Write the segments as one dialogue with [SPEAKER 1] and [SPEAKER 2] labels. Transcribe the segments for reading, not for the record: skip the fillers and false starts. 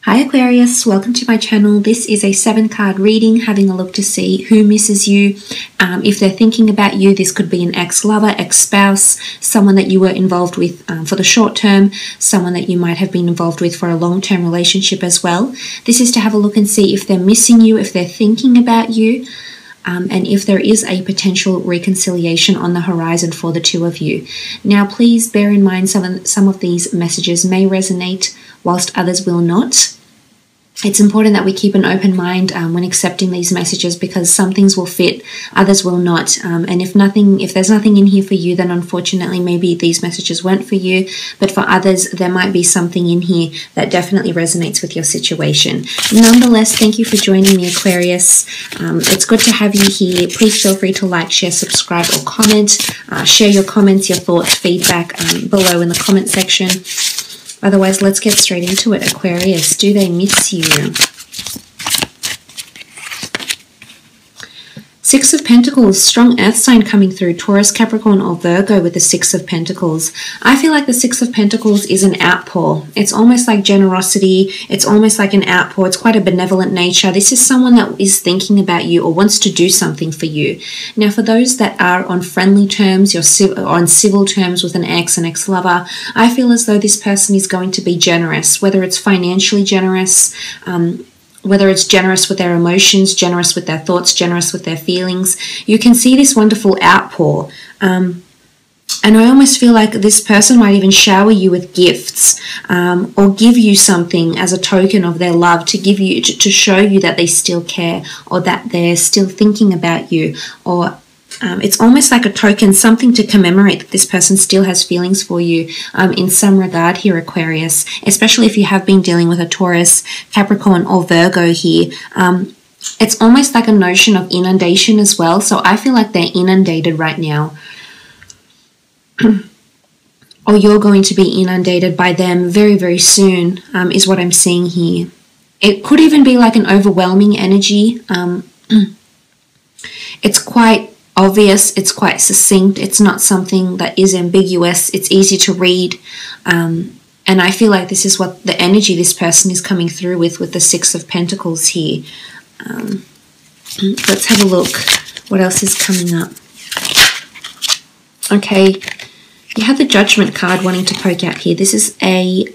[SPEAKER 1] Hi Aquarius, welcome to my channel. This is a 7-card reading, having a look to see who misses you. If they're thinking about you, this could be an ex-lover, ex-spouse, someone that you were involved with for the short term, someone that you might have been involved with for a long-term relationship as well. This is to have a look and see if they're missing you, if they're thinking about you, and if there is a potential reconciliation on the horizon for the two of you. Now, please bear in mind some of these messages may resonate whilst others will not. It's important that we keep an open mind when accepting these messages, because some things will fit, others will not. And if there's nothing in here for you, then unfortunately maybe these messages weren't for you. But for others, there might be something in here that definitely resonates with your situation. Nonetheless, thank you for joining me, Aquarius. It's good to have you here. Please feel free to like, share, subscribe, or comment. Share your comments, your thoughts, feedback below in the comment section. Otherwise, let's get straight into it. Aquarius, do they miss you? Six of Pentacles, strong earth sign coming through, Taurus, Capricorn, or Virgo with the Six of Pentacles. I feel like the Six of Pentacles is an outpour. It's almost like generosity. It's almost like an outpour. It's quite a benevolent nature. This is someone that is thinking about you or wants to do something for you. Now, for those that are on friendly terms, or on civil terms with an ex-lover, I feel as though this person is going to be generous, whether it's financially generous, whether it's generous with their emotions, generous with their thoughts, generous with their feelings. You can see this wonderful outpour. And I almost feel like this person might even shower you with gifts, or give you something as a token of their love, to give you, to show you that they still care, or that they're still thinking about you, or it's almost like a token, something to commemorate that this person still has feelings for you in some regard here, Aquarius, especially if you have been dealing with a Taurus, Capricorn, or Virgo here. It's almost like a notion of inundation as well. So I feel like they're inundated right now. Or you're going to be inundated by them very, very soon, is what I'm seeing here. It could even be like an overwhelming energy. It's quite obvious, it's quite succinct, it's not something that is ambiguous, it's easy to read, and I feel like this is what the energy this person is coming through with the Six of Pentacles here. Let's have a look what else is coming up. Okay, you have the Judgment card wanting to poke out here. This is a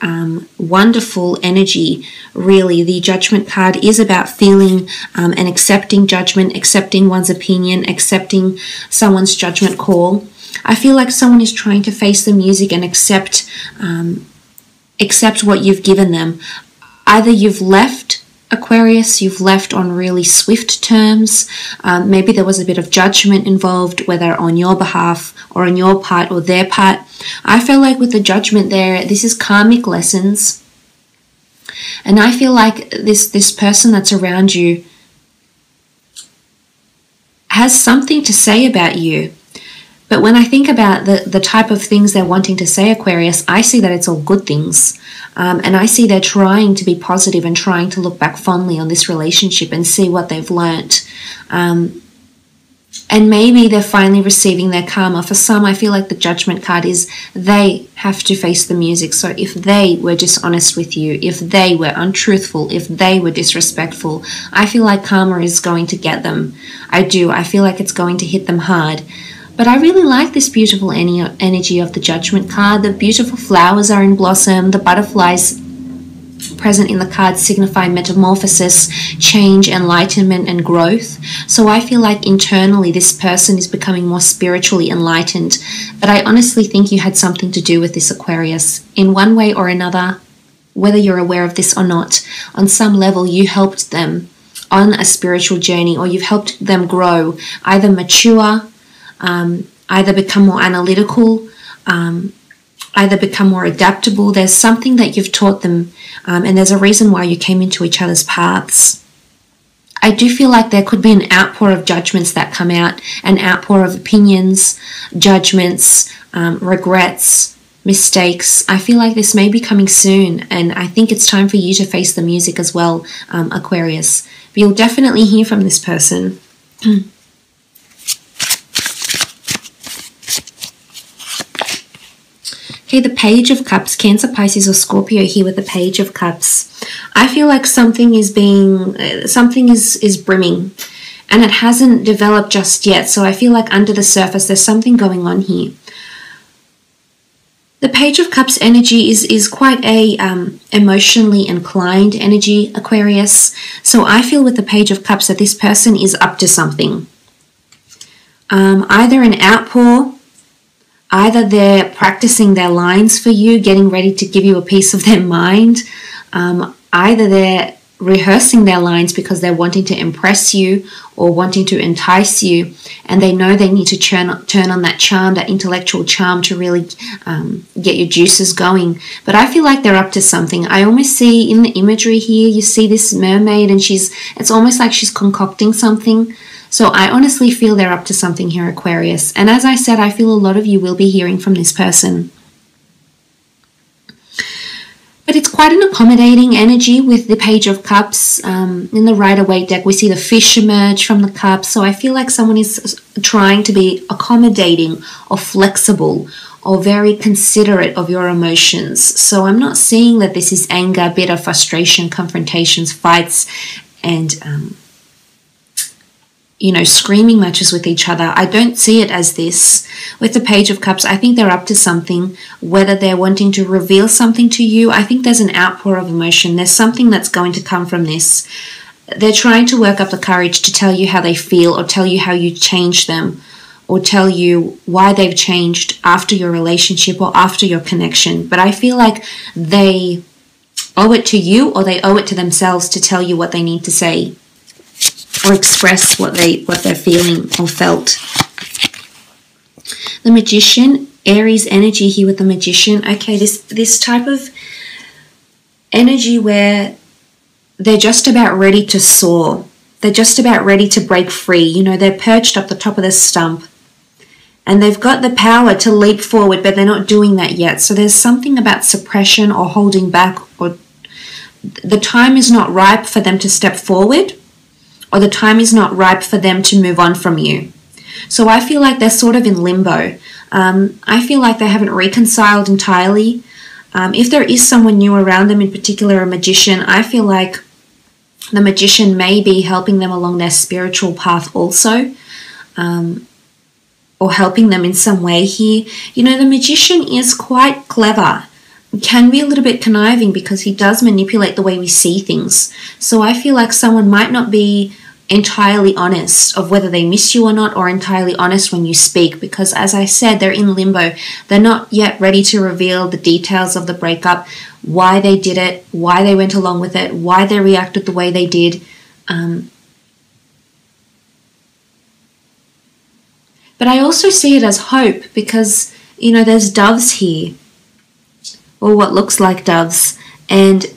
[SPEAKER 1] wonderful energy, really. The Judgment card is about feeling and accepting judgment, accepting one's opinion, accepting someone's judgment call. I feel like someone is trying to face the music and accept what you've given them. Either you've left, Aquarius, you've left on really swift terms. Maybe there was a bit of judgment involved, whether on your behalf or on your part or their part. I feel like with the Judgment there, this is karmic lessons. And I feel like this person that's around you has something to say about you. But when I think about the type of things they're wanting to say, Aquarius, I see that it's all good things. And I see they're trying to be positive and trying to look back fondly on this relationship and see what they've learnt. And maybe they're finally receiving their karma. For some, I feel like the Judgment card is they have to face the music. So if they were dishonest with you, if they were untruthful, if they were disrespectful, I feel like karma is going to get them. I do. I feel like it's going to hit them hard. But I really like this beautiful energy of the Judgment card. The beautiful flowers are in blossom. The butterflies present in the card signify metamorphosis, change, enlightenment, and growth. So I feel like internally this person is becoming more spiritually enlightened. But I honestly think you had something to do with this, Aquarius. In one way or another, whether you're aware of this or not, on some level you helped them on a spiritual journey, or you've helped them grow, either mature, either become more analytical, either become more adaptable. There's something that you've taught them, and there's a reason why you came into each other's paths. I do feel like there could be an outpour of judgments that come out, an outpour of opinions, judgments, regrets, mistakes. I feel like this may be coming soon, and I think it's time for you to face the music as well, Aquarius. But you'll definitely hear from this person. Okay, the Page of Cups, Cancer, Pisces, or Scorpio here with the Page of Cups. I feel like something is brimming, and it hasn't developed just yet. So I feel like under the surface, there's something going on here. The Page of Cups energy is quite a emotionally inclined energy, Aquarius. So I feel with the Page of Cups that this person is up to something. Either an outpour, either they're practicing their lines for you, getting ready to give you a piece of their mind. Either they're rehearsing their lines because they're wanting to impress you or wanting to entice you, and they know they need to turn on that charm, that intellectual charm, to really get your juices going. But I feel like they're up to something. I almost see in the imagery here, you see this mermaid, and it's almost like she's concocting something. So I honestly feel they're up to something here, Aquarius. And as I said, I feel a lot of you will be hearing from this person. But it's quite an accommodating energy with the Page of Cups. In the Rider-Waite deck, we see the fish emerge from the cups. So I feel like someone is trying to be accommodating or flexible or very considerate of your emotions. So I'm not seeing that this is anger, bitter, frustration, confrontations, fights, and screaming matches with each other. I don't see it as this. With the Page of Cups, I think they're up to something, whether they're wanting to reveal something to you. I think there's an outpour of emotion. There's something that's going to come from this. They're trying to work up the courage to tell you how they feel, or tell you how you changed them, or tell you why they've changed after your relationship or after your connection. But I feel like they owe it to you, or they owe it to themselves to tell you what they need to say, or express what they're feeling or felt. The Magician, Aries energy here with the Magician. Okay, this type of energy where they're just about ready to soar. They're just about ready to break free. They're perched up the top of the stump, and they've got the power to leap forward, but they're not doing that yet. So there's something about suppression or holding back, or the time is not ripe for them to step forward, or the time is not ripe for them to move on from you. So I feel like they're sort of in limbo. I feel like they haven't reconciled entirely. If there is someone new around them, in particular a magician, I feel like the magician may be helping them along their spiritual path also, or helping them in some way here. The magician is quite clever. Can be a little bit conniving because he does manipulate the way we see things. So I feel like someone might not be entirely honest of whether they miss you or not, or entirely honest when you speak, because as I said, they're in limbo. They're not yet ready to reveal the details of the breakup, why they did it, why they went along with it, why they reacted the way they did. But I also see it as hope, because there's doves here, or what looks like doves, and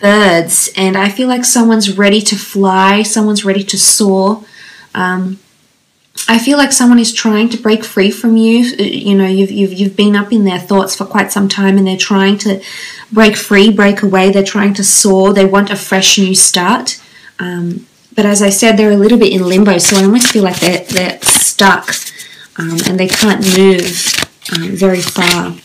[SPEAKER 1] birds, and I feel like someone's ready to fly, someone's ready to soar. I feel like someone is trying to break free from you. You've been up in their thoughts for quite some time, and they're trying to break free, break away. They're trying to soar. They want a fresh new start. But as I said, they're a little bit in limbo, so I almost feel like they're stuck, and they can't move very far.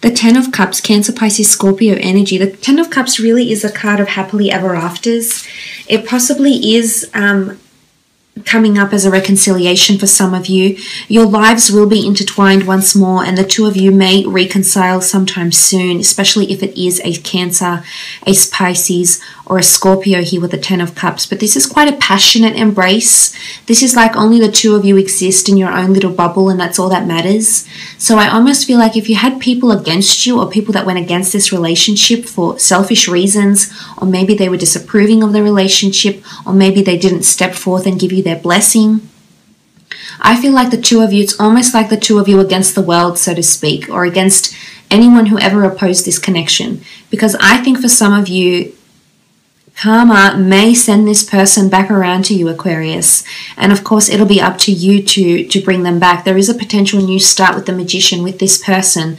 [SPEAKER 1] The Ten of Cups, Cancer, Pisces, Scorpio energy. The Ten of Cups really is a card of happily ever afters. It possibly is coming up as a reconciliation for some of you. Your lives will be intertwined once more, and the two of you may reconcile sometime soon, especially if it is a Cancer, a Pisces, or a Scorpio here with the Ten of Cups. But this is quite a passionate embrace. This is like only the two of you exist in your own little bubble, and that's all that matters. So I almost feel like if you had people against you, or people that went against this relationship for selfish reasons, or maybe they were disapproving of the relationship, or maybe they didn't step forth and give you their blessing, I feel like the two of you, it's almost like the two of you against the world, so to speak, or against anyone who ever opposed this connection. Because I think for some of you, karma may send this person back around to you, Aquarius. And of course, it'll be up to you to bring them back. There is a potential new start with the Magician, with this person.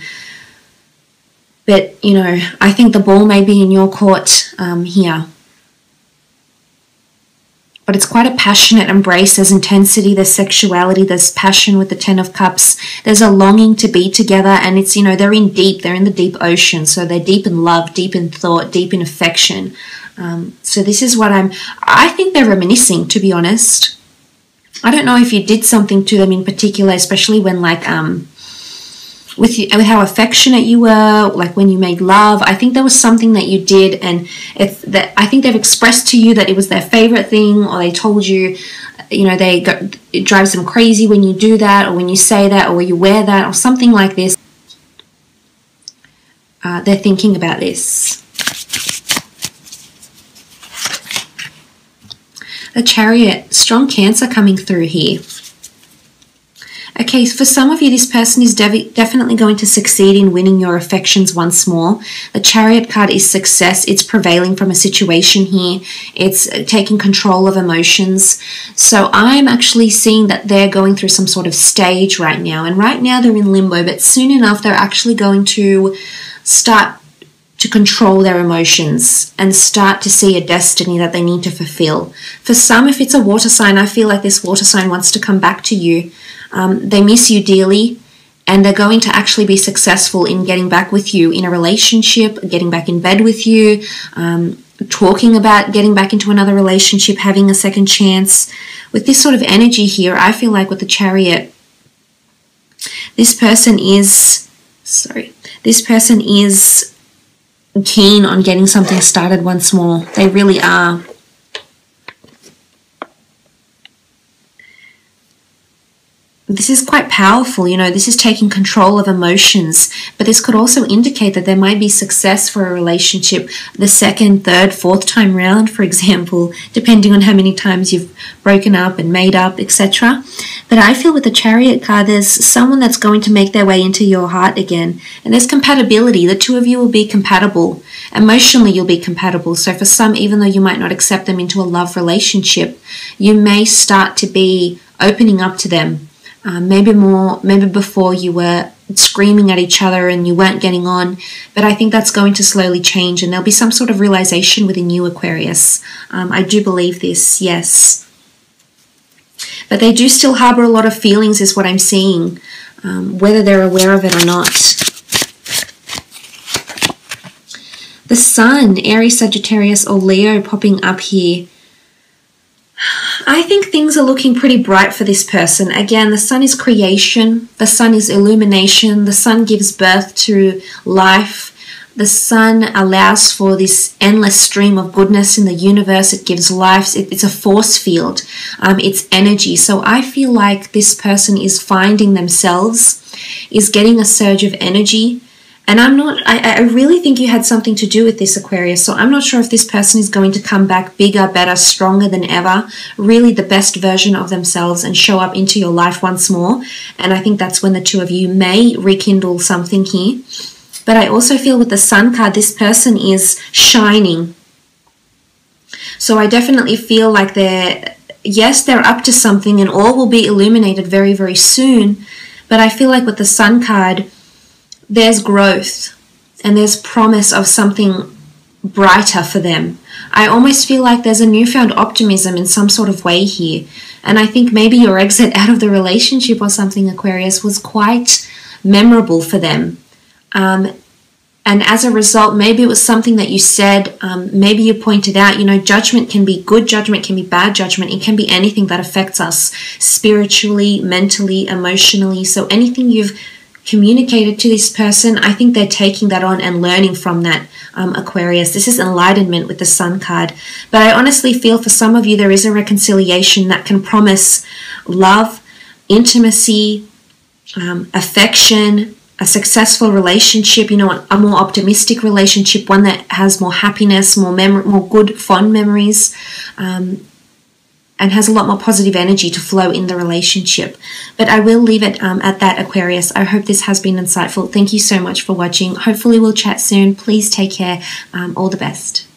[SPEAKER 1] But, I think the ball may be in your court here. but it's quite a passionate embrace. There's intensity, there's sexuality, there's passion with the Ten of Cups. There's a longing to be together, and it's, you know, they're in the deep ocean. So they're deep in love, deep in thought, deep in affection. So this is what I think they're reminiscing, to be honest. I don't know if you did something to them in particular, especially when like, with how affectionate you were, like when you made love. I think there was something that you did, and I think they've expressed to you that it was their favorite thing, or they told you, you know, it drives them crazy when you do that, or when you say that, or when you wear that, or something like this. They're thinking about this. The Chariot, strong Cancer coming through here. Okay, for some of you, this person is definitely going to succeed in winning your affections once more. The Chariot card is success. It's prevailing from a situation here. It's taking control of emotions. So I'm actually seeing that they're going through some sort of stage right now. And right now they're in limbo, but soon enough they're actually going to start to control their emotions and start to see a destiny that they need to fulfill. For some, if it's a water sign, I feel like this water sign wants to come back to you. They miss you dearly, and they're going to actually be successful in getting back with you in a relationship, getting back in bed with you, talking about getting back into another relationship, having a second chance. With this sort of energy here, I feel like with the Chariot, this person is keen on getting something started once more. They really are. This is quite powerful, you know, this is taking control of emotions, but this could also indicate that there might be success for a relationship the second, third, fourth time round, for example, depending on how many times you've broken up and made up, etc. But I feel with the Chariot card, there's someone that's going to make their way into your heart again, and there's compatibility. The two of you will be compatible. Emotionally, you'll be compatible. So for some, even though you might not accept them into a love relationship, you may start to be opening up to them. Maybe before you were screaming at each other and you weren't getting on, but I think that's going to slowly change, and there'll be some sort of realization within you, Aquarius. I do believe this, yes. But they do still harbor a lot of feelings is what I'm seeing, whether they're aware of it or not. The Sun, Aries, Sagittarius, or Leo popping up here. I think things are looking pretty bright for this person. Again, the Sun is creation. The Sun is illumination. The Sun gives birth to life. The Sun allows for this endless stream of goodness in the universe. It gives life. It's a force field. It's energy. So I feel like this person is finding themselves, is getting a surge of energy. And I really think you had something to do with this, Aquarius. So I'm not sure if this person is going to come back bigger, better, stronger than ever, really the best version of themselves, and show up into your life once more. And I think that's when the two of you may rekindle something here. But I also feel with the Sun card, this person is shining. So I definitely feel like they're up to something, and all will be illuminated very, very soon. But I feel like with the Sun card, there's growth and there's promise of something brighter for them. I almost feel like there's a newfound optimism in some sort of way here. And I think maybe your exit out of the relationship or something, Aquarius, was quite memorable for them. And as a result, maybe it was something that you said, maybe you pointed out, you know, judgment can be good judgment, can be bad judgment. It can be anything that affects us spiritually, mentally, emotionally. So anything you've communicated to this person, I think they're taking that on and learning from that, Aquarius. This is enlightenment with the Sun card. But I honestly feel for some of you there is a reconciliation that can promise love, intimacy, affection, a successful relationship, you know, a more optimistic relationship, one that has more happiness, more good, fond memories, and has a lot more positive energy to flow in the relationship. But I will leave it at that, Aquarius. I hope this has been insightful. Thank you so much for watching. Hopefully we'll chat soon. Please take care. All the best.